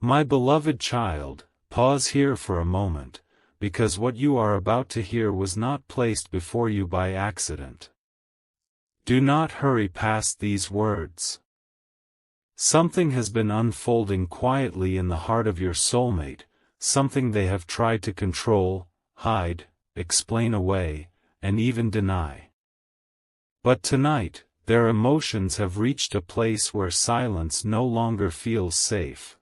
My beloved child, pause here for a moment, because what you are about to hear was not placed before you by accident. Do not hurry past these words. Something has been unfolding quietly in the heart of your soulmate, something they have tried to control, hide, explain away, and even deny. But tonight, their emotions have reached a place where silence no longer feels safe.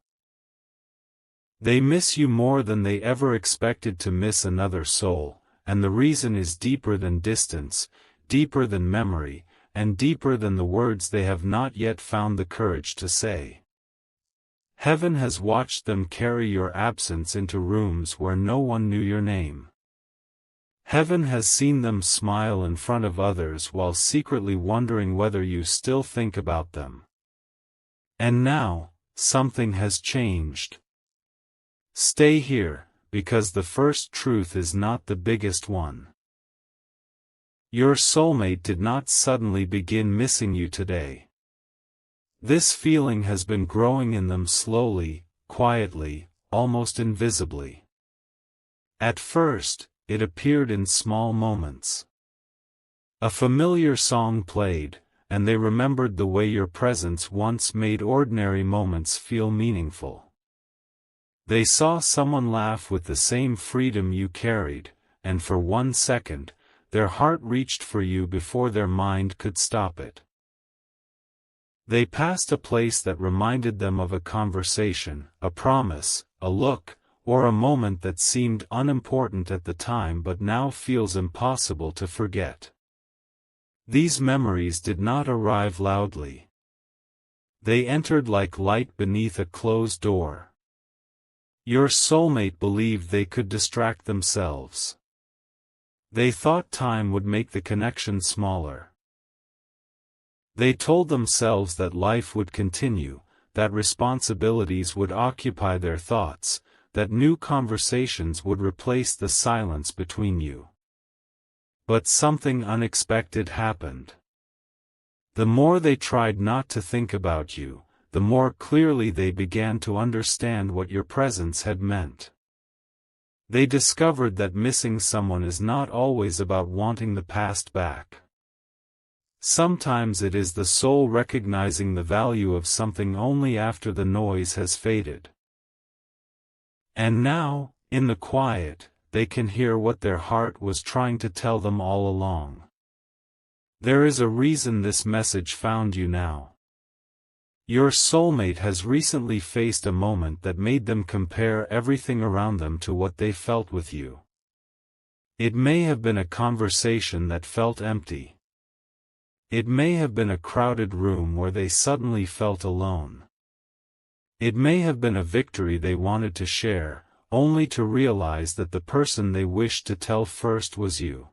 They miss you more than they ever expected to miss another soul, and the reason is deeper than distance, deeper than memory, and deeper than the words they have not yet found the courage to say. Heaven has watched them carry your absence into rooms where no one knew your name. Heaven has seen them smile in front of others while secretly wondering whether you still think about them. And now, something has changed. Stay here, because the first truth is not the biggest one. Your soulmate did not suddenly begin missing you today. This feeling has been growing in them slowly, quietly, almost invisibly. At first, it appeared in small moments. A familiar song played, and they remembered the way your presence once made ordinary moments feel meaningful. They saw someone laugh with the same freedom you carried, and for 1 second, their heart reached for you before their mind could stop it. They passed a place that reminded them of a conversation, a promise, a look, or a moment that seemed unimportant at the time but now feels impossible to forget. These memories did not arrive loudly. They entered like light beneath a closed door. Your soulmate believed they could distract themselves. They thought time would make the connection smaller. They told themselves that life would continue, that responsibilities would occupy their thoughts, that new conversations would replace the silence between you. But something unexpected happened. The more they tried not to think about you, the more clearly they began to understand what your presence had meant. They discovered that missing someone is not always about wanting the past back. Sometimes it is the soul recognizing the value of something only after the noise has faded. And now, in the quiet, they can hear what their heart was trying to tell them all along. There is a reason this message found you now. Your soulmate has recently faced a moment that made them compare everything around them to what they felt with you. It may have been a conversation that felt empty. It may have been a crowded room where they suddenly felt alone. It may have been a victory they wanted to share, only to realize that the person they wished to tell first was you.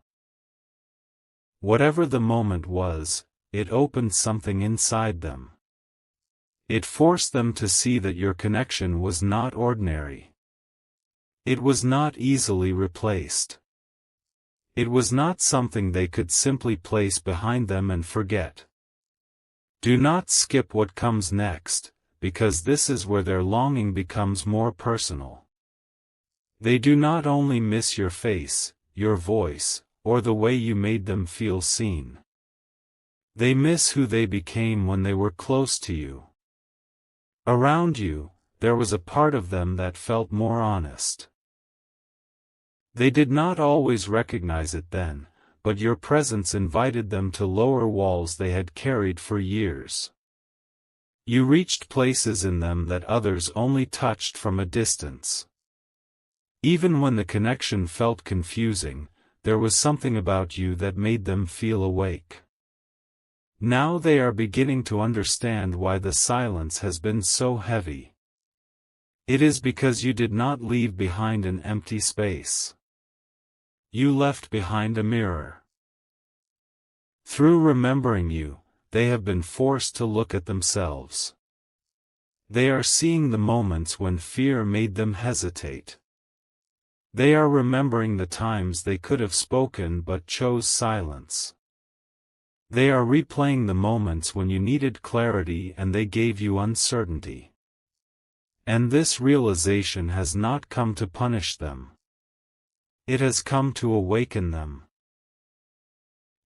Whatever the moment was, it opened something inside them. It forced them to see that your connection was not ordinary. It was not easily replaced. It was not something they could simply place behind them and forget. Do not skip what comes next, because this is where their longing becomes more personal. They do not only miss your face, your voice, or the way you made them feel seen. They miss who they became when they were close to you. Around you, there was a part of them that felt more honest. They did not always recognize it then, but your presence invited them to lower walls they had carried for years. You reached places in them that others only touched from a distance. Even when the connection felt confusing, there was something about you that made them feel awake. Now they are beginning to understand why the silence has been so heavy. It is because you did not leave behind an empty space. You left behind a mirror. Through remembering you, they have been forced to look at themselves. They are seeing the moments when fear made them hesitate. They are remembering the times they could have spoken but chose silence. They are replaying the moments when you needed clarity and they gave you uncertainty. And this realization has not come to punish them. It has come to awaken them.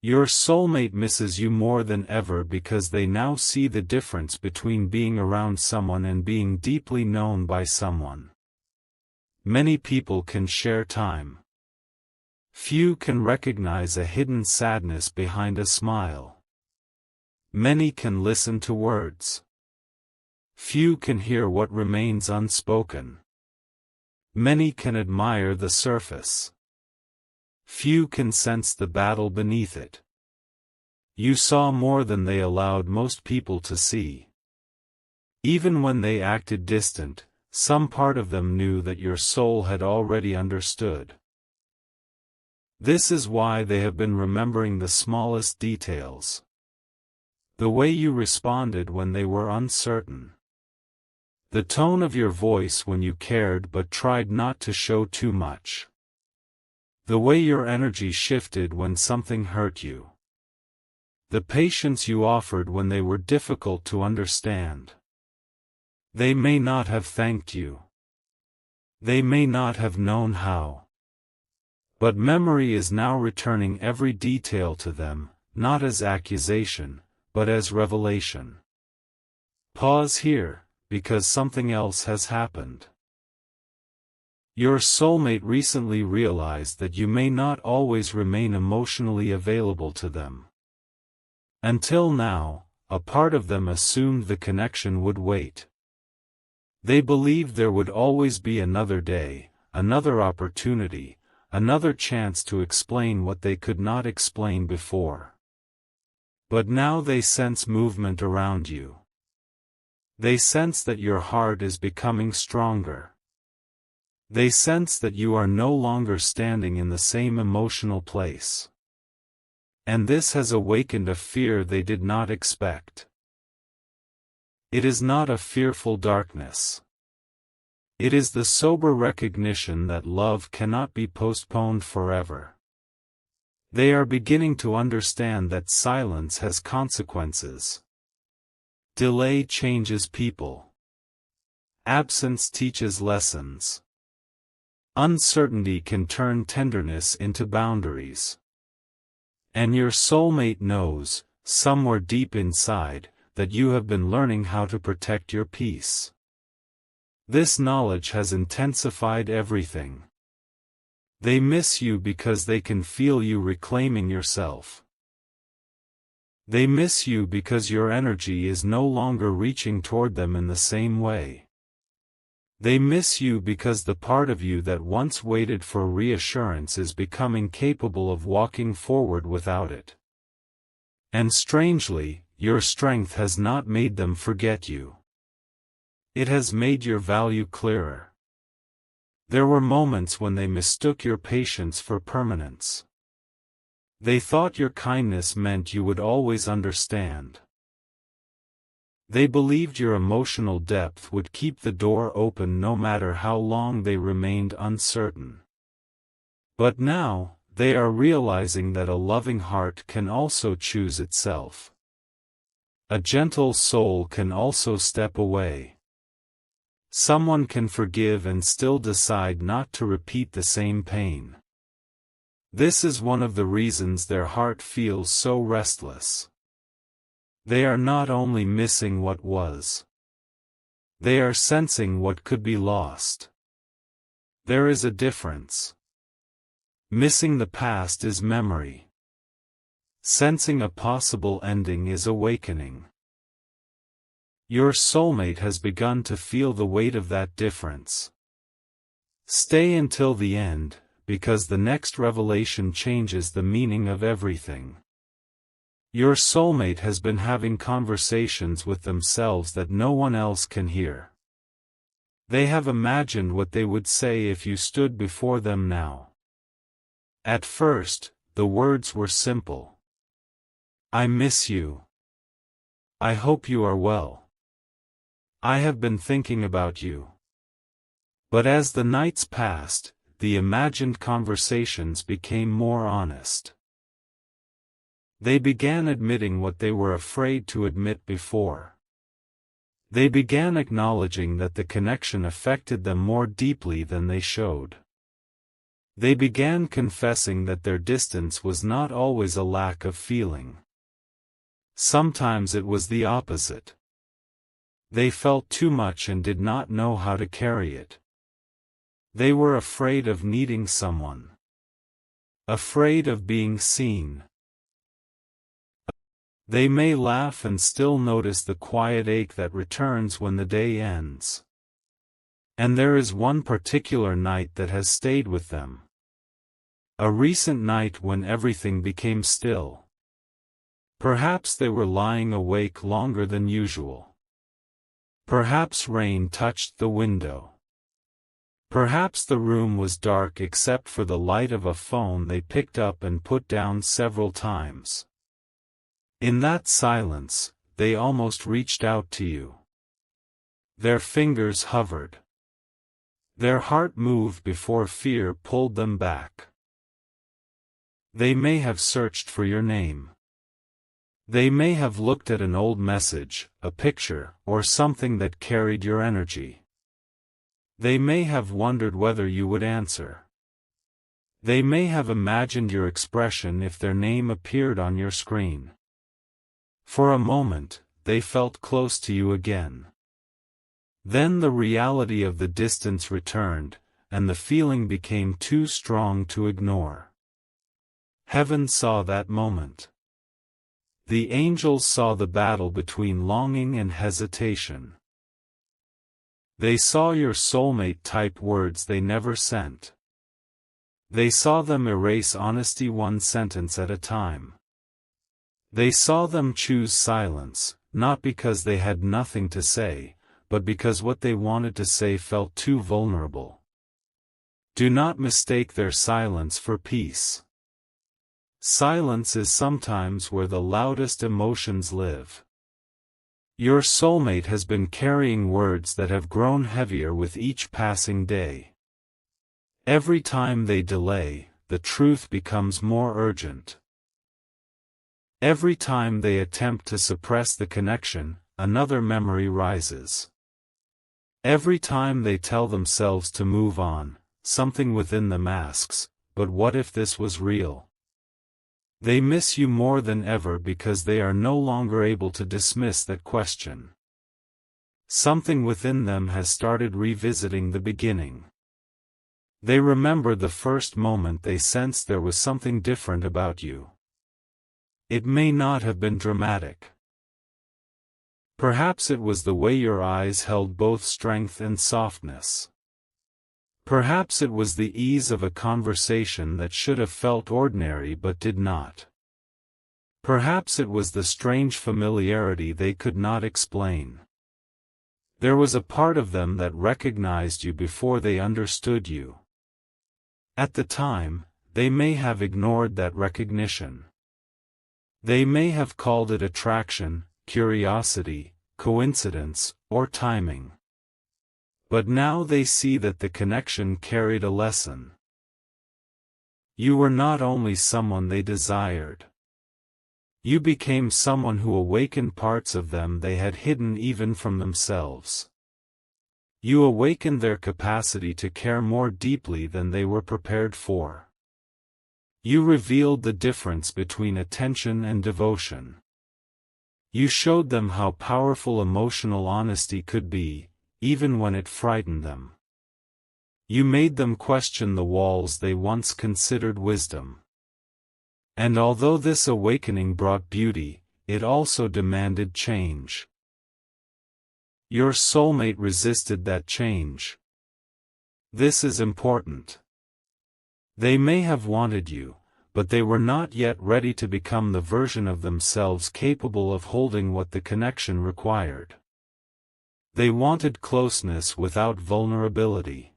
Your soulmate misses you more than ever because they now see the difference between being around someone and being deeply known by someone. Many people can share time. Few can recognize a hidden sadness behind a smile. Many can listen to words. Few can hear what remains unspoken. Many can admire the surface. Few can sense the battle beneath it. You saw more than they allowed most people to see. Even when they acted distant, some part of them knew that your soul had already understood. This is why they have been remembering the smallest details. The way you responded when they were uncertain. The tone of your voice when you cared but tried not to show too much. The way your energy shifted when something hurt you. The patience you offered when they were difficult to understand. They may not have thanked you. They may not have known how. But memory is now returning every detail to them, not as accusation, but as revelation. Pause here, because something else has happened. Your soulmate recently realized that you may not always remain emotionally available to them. Until now, a part of them assumed the connection would wait. They believed there would always be another day, another opportunity, another chance to explain what they could not explain before. But now they sense movement around you. They sense that your heart is becoming stronger. They sense that you are no longer standing in the same emotional place. And this has awakened a fear they did not expect. It is not a fearful darkness. It is the sober recognition that love cannot be postponed forever. They are beginning to understand that silence has consequences. Delay changes people. Absence teaches lessons. Uncertainty can turn tenderness into boundaries. And your soulmate knows, somewhere deep inside, that you have been learning how to protect your peace. This knowledge has intensified everything. They miss you because they can feel you reclaiming yourself. They miss you because your energy is no longer reaching toward them in the same way. They miss you because the part of you that once waited for reassurance is becoming capable of walking forward without it. And strangely, your strength has not made them forget you. It has made your value clearer. There were moments when they mistook your patience for permanence. They thought your kindness meant you would always understand. They believed your emotional depth would keep the door open no matter how long they remained uncertain. But now, they are realizing that a loving heart can also choose itself. A gentle soul can also step away. Someone can forgive and still decide not to repeat the same pain. This is one of the reasons their heart feels so restless. They are not only missing what was. They are sensing what could be lost. There is a difference. Missing the past is memory. Sensing a possible ending is awakening. Your soulmate has begun to feel the weight of that difference. Stay until the end, because the next revelation changes the meaning of everything. Your soulmate has been having conversations with themselves that no one else can hear. They have imagined what they would say if you stood before them now. At first, the words were simple. I miss you. I hope you are well. I have been thinking about you. But as the nights passed, the imagined conversations became more honest. They began admitting what they were afraid to admit before. They began acknowledging that the connection affected them more deeply than they showed. They began confessing that their distance was not always a lack of feeling. Sometimes it was the opposite. They felt too much and did not know how to carry it. They were afraid of needing someone. Afraid of being seen. They may laugh and still notice the quiet ache that returns when the day ends. And there is one particular night that has stayed with them. A recent night when everything became still. Perhaps they were lying awake longer than usual. Perhaps rain touched the window. Perhaps the room was dark except for the light of a phone they picked up and put down several times. In that silence, they almost reached out to you. Their fingers hovered. Their heart moved before fear pulled them back. They may have searched for your name. They may have looked at an old message, a picture, or something that carried your energy. They may have wondered whether you would answer. They may have imagined your expression if their name appeared on your screen. For a moment, they felt close to you again. Then the reality of the distance returned, and the feeling became too strong to ignore. Heaven saw that moment. The angels saw the battle between longing and hesitation. They saw your soulmate type words they never sent. They saw them erase honesty one sentence at a time. They saw them choose silence, not because they had nothing to say, but because what they wanted to say felt too vulnerable. Do not mistake their silence for peace. Silence is sometimes where the loudest emotions live. Your soulmate has been carrying words that have grown heavier with each passing day. Every time they delay, the truth becomes more urgent. Every time they attempt to suppress the connection, another memory rises. Every time they tell themselves to move on, something within them asks, but what if this was real? They miss you more than ever because they are no longer able to dismiss that question. Something within them has started revisiting the beginning. They remember the first moment they sensed there was something different about you. It may not have been dramatic. Perhaps it was the way your eyes held both strength and softness. Perhaps it was the ease of a conversation that should have felt ordinary but did not. Perhaps it was the strange familiarity they could not explain. There was a part of them that recognized you before they understood you. At the time, they may have ignored that recognition. They may have called it attraction, curiosity, coincidence, or timing. But now they see that the connection carried a lesson. You were not only someone they desired. You became someone who awakened parts of them they had hidden even from themselves. You awakened their capacity to care more deeply than they were prepared for. You revealed the difference between attention and devotion. You showed them how powerful emotional honesty could be, even when it frightened them. You made them question the walls they once considered wisdom. And although this awakening brought beauty, it also demanded change. Your soulmate resisted that change. This is important. They may have wanted you, but they were not yet ready to become the version of themselves capable of holding what the connection required. They wanted closeness without vulnerability.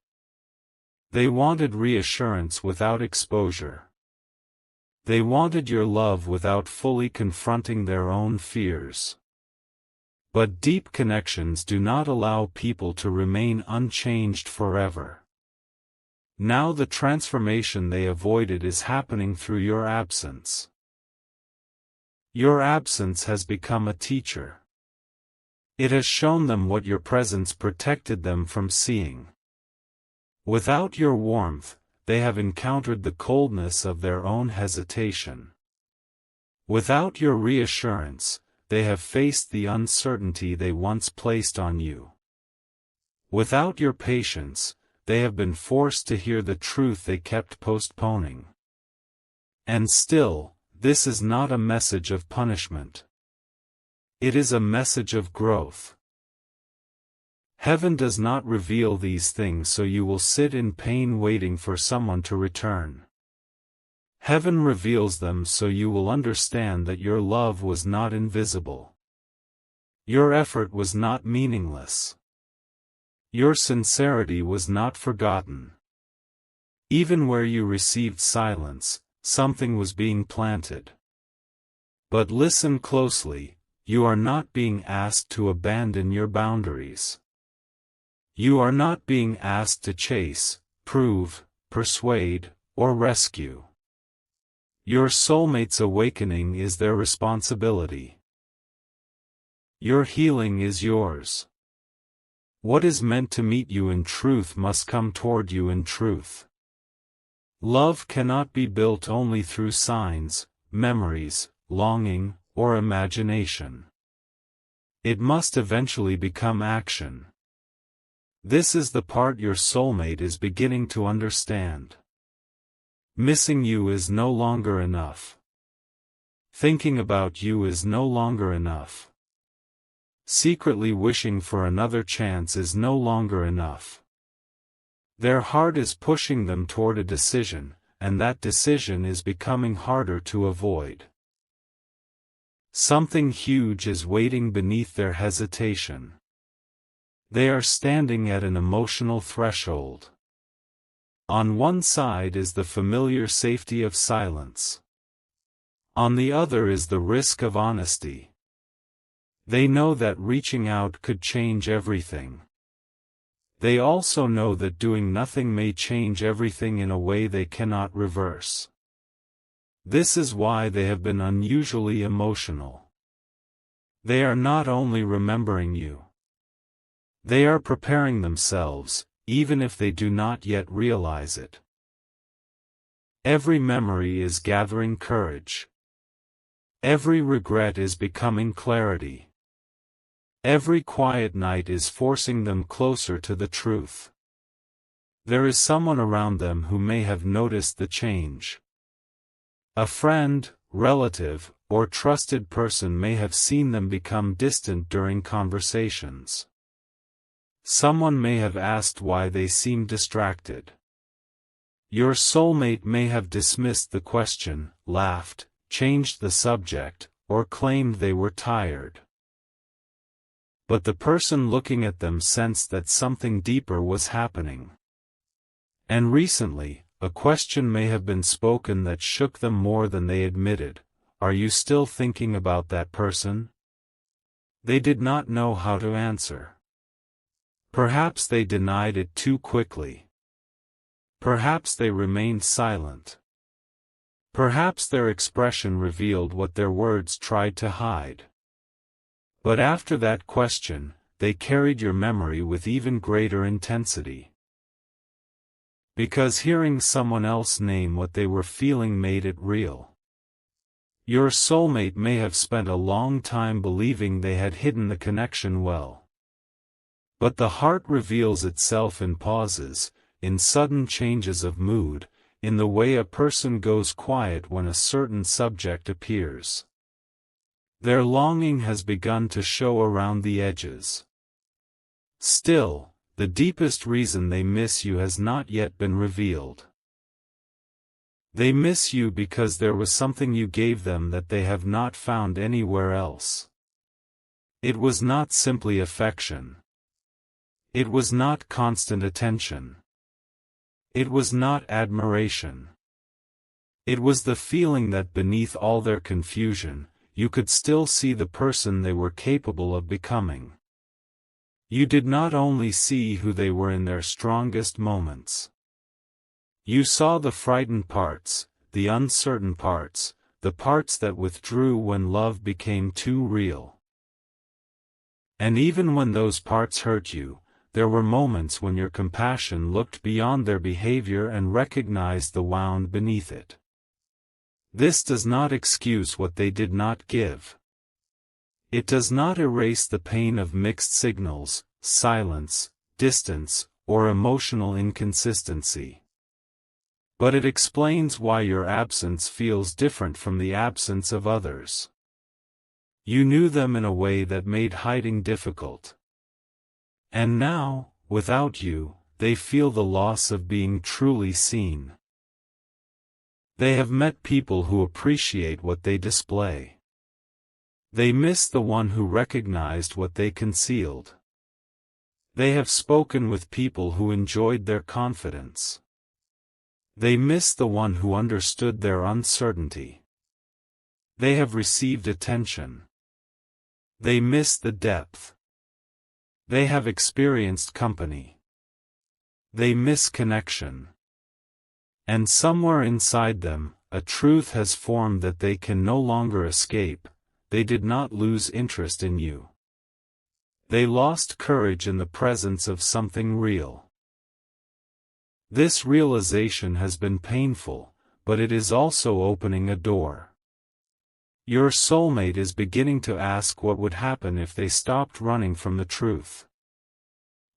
They wanted reassurance without exposure. They wanted your love without fully confronting their own fears. But deep connections do not allow people to remain unchanged forever. Now the transformation they avoided is happening through your absence. Your absence has become a teacher. It has shown them what your presence protected them from seeing. Without your warmth, they have encountered the coldness of their own hesitation. Without your reassurance, they have faced the uncertainty they once placed on you. Without your patience, they have been forced to hear the truth they kept postponing. And still, this is not a message of punishment. It is a message of growth. Heaven does not reveal these things so you will sit in pain waiting for someone to return. Heaven reveals them so you will understand that your love was not invisible. Your effort was not meaningless. Your sincerity was not forgotten. Even where you received silence, something was being planted. But listen closely, you are not being asked to abandon your boundaries. You are not being asked to chase, prove, persuade, or rescue. Your soulmate's awakening is their responsibility. Your healing is yours. What is meant to meet you in truth must come toward you in truth. Love cannot be built only through signs, memories, longing, or imagination. It must eventually become action. This is the part your soulmate is beginning to understand. Missing you is no longer enough. Thinking about you is no longer enough. Secretly wishing for another chance is no longer enough. Their heart is pushing them toward a decision, and that decision is becoming harder to avoid. Something huge is waiting beneath their hesitation. They are standing at an emotional threshold. On one side is the familiar safety of silence. On the other is the risk of honesty. They know that reaching out could change everything. They also know that doing nothing may change everything in a way they cannot reverse. This is why they have been unusually emotional. They are not only remembering you. They are preparing themselves, even if they do not yet realize it. Every memory is gathering courage. Every regret is becoming clarity. Every quiet night is forcing them closer to the truth. There is someone around them who may have noticed the change. A friend, relative, or trusted person may have seen them become distant during conversations. Someone may have asked why they seem distracted. Your soulmate may have dismissed the question, laughed, changed the subject, or claimed they were tired. But the person looking at them sensed that something deeper was happening. And recently, a question may have been spoken that shook them more than they admitted. Are you still thinking about that person? They did not know how to answer. Perhaps they denied it too quickly. Perhaps they remained silent. Perhaps their expression revealed what their words tried to hide. But after that question, they carried your memory with even greater intensity. Because hearing someone else name what they were feeling made it real. Your soulmate may have spent a long time believing they had hidden the connection well. But the heart reveals itself in pauses, in sudden changes of mood, in the way a person goes quiet when a certain subject appears. Their longing has begun to show around the edges. Still, the deepest reason they miss you has not yet been revealed. They miss you because there was something you gave them that they have not found anywhere else. It was not simply affection. It was not constant attention. It was not admiration. It was the feeling that beneath all their confusion, you could still see the person they were capable of becoming. You did not only see who they were in their strongest moments. You saw the frightened parts, the uncertain parts, the parts that withdrew when love became too real. And even when those parts hurt you, there were moments when your compassion looked beyond their behavior and recognized the wound beneath it. This does not excuse what they did not give. It does not erase the pain of mixed signals, silence, distance, or emotional inconsistency. But it explains why your absence feels different from the absence of others. You knew them in a way that made hiding difficult. And now, without you, they feel the loss of being truly seen. They have met people who appreciate what they display. They miss the one who recognized what they concealed. They have spoken with people who enjoyed their confidence. They miss the one who understood their uncertainty. They have received attention. They miss the depth. They have experienced company. They miss connection. And somewhere inside them, a truth has formed that they can no longer escape. They did not lose interest in you. They lost courage in the presence of something real. This realization has been painful, but it is also opening a door. Your soulmate is beginning to ask what would happen if they stopped running from the truth.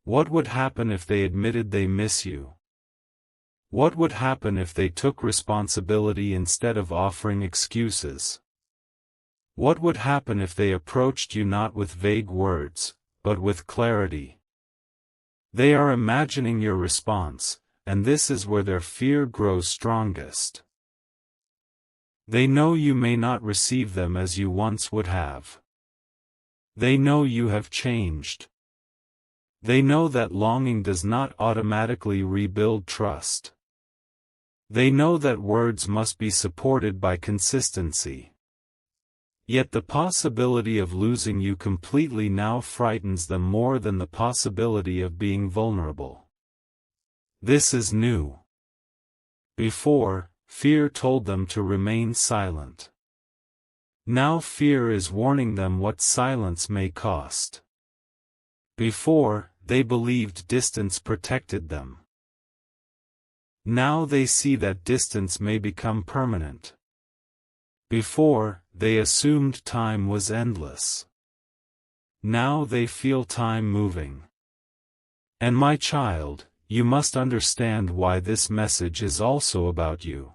What would happen if they admitted they miss you? What would happen if they took responsibility instead of offering excuses? What would happen if they approached you not with vague words, but with clarity? They are imagining your response, and this is where their fear grows strongest. They know you may not receive them as you once would have. They know you have changed. They know that longing does not automatically rebuild trust. They know that words must be supported by consistency. Yet the possibility of losing you completely now frightens them more than the possibility of being vulnerable. This is new. Before, fear told them to remain silent. Now fear is warning them what silence may cost. Before, they believed distance protected them. Now they see that distance may become permanent. Before, they assumed time was endless. Now they feel time moving. And my child, you must understand why this message is also about you.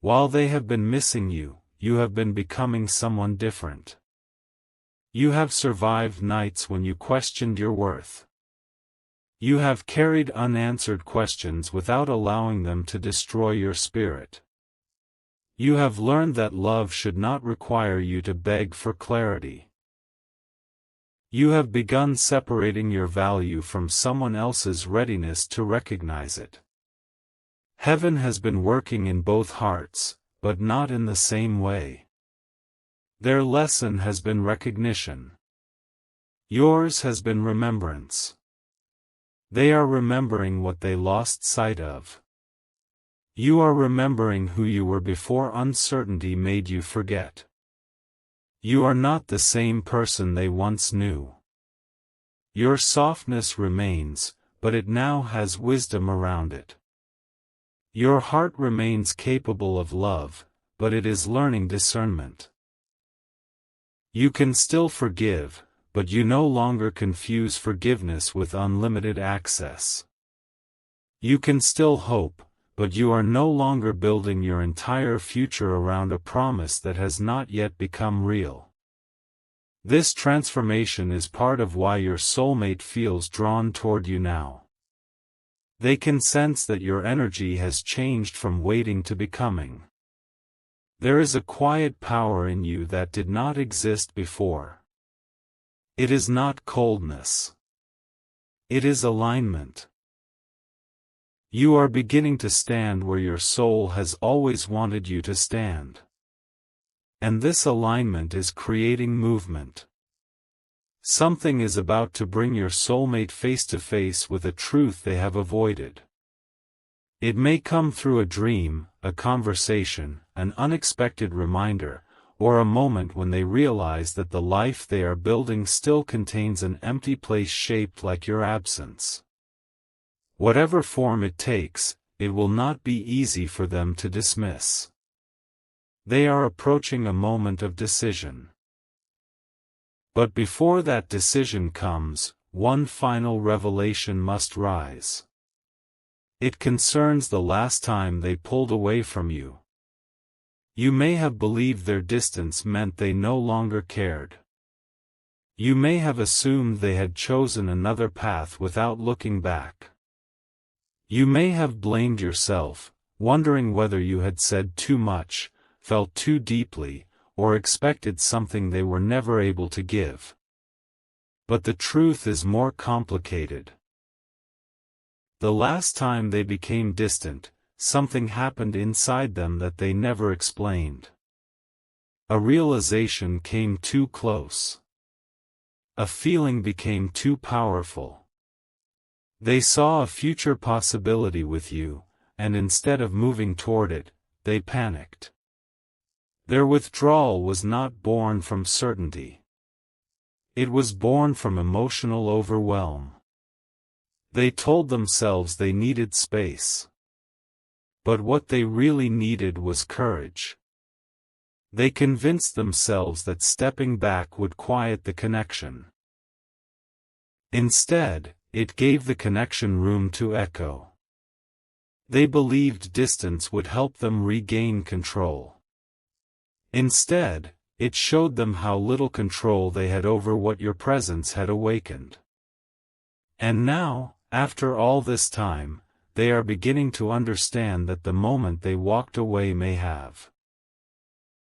While they have been missing you, you have been becoming someone different. You have survived nights when you questioned your worth. You have carried unanswered questions without allowing them to destroy your spirit. You have learned that love should not require you to beg for clarity. You have begun separating your value from someone else's readiness to recognize it. Heaven has been working in both hearts, but not in the same way. Their lesson has been recognition. Yours has been remembrance. They are remembering what they lost sight of. You are remembering who you were before uncertainty made you forget. You are not the same person they once knew. Your softness remains, but it now has wisdom around it. Your heart remains capable of love, but it is learning discernment. You can still forgive, but you no longer confuse forgiveness with unlimited access. You can still hope, but you are no longer building your entire future around a promise that has not yet become real. This transformation is part of why your soulmate feels drawn toward you now. They can sense that your energy has changed from waiting to becoming. There is a quiet power in you that did not exist before. It is not coldness. It is alignment. You are beginning to stand where your soul has always wanted you to stand. And this alignment is creating movement. Something is about to bring your soulmate face to face with a truth they have avoided. It may come through a dream, a conversation, an unexpected reminder, or a moment when they realize that the life they are building still contains an empty place shaped like your absence. Whatever form it takes, it will not be easy for them to dismiss. They are approaching a moment of decision. But before that decision comes, one final revelation must rise. It concerns the last time they pulled away from you. You may have believed their distance meant they no longer cared. You may have assumed they had chosen another path without looking back. You may have blamed yourself, wondering whether you had said too much, felt too deeply, or expected something they were never able to give. But the truth is more complicated. The last time they became distant, something happened inside them that they never explained. A realization came too close. A feeling became too powerful. They saw a future possibility with you, and instead of moving toward it, they panicked. Their withdrawal was not born from certainty. It was born from emotional overwhelm. They told themselves they needed space. But what they really needed was courage. They convinced themselves that stepping back would quiet the connection. Instead, it gave the connection room to echo. They believed distance would help them regain control. Instead, it showed them how little control they had over what your presence had awakened. And now, after all this time, they are beginning to understand that the moment they walked away may have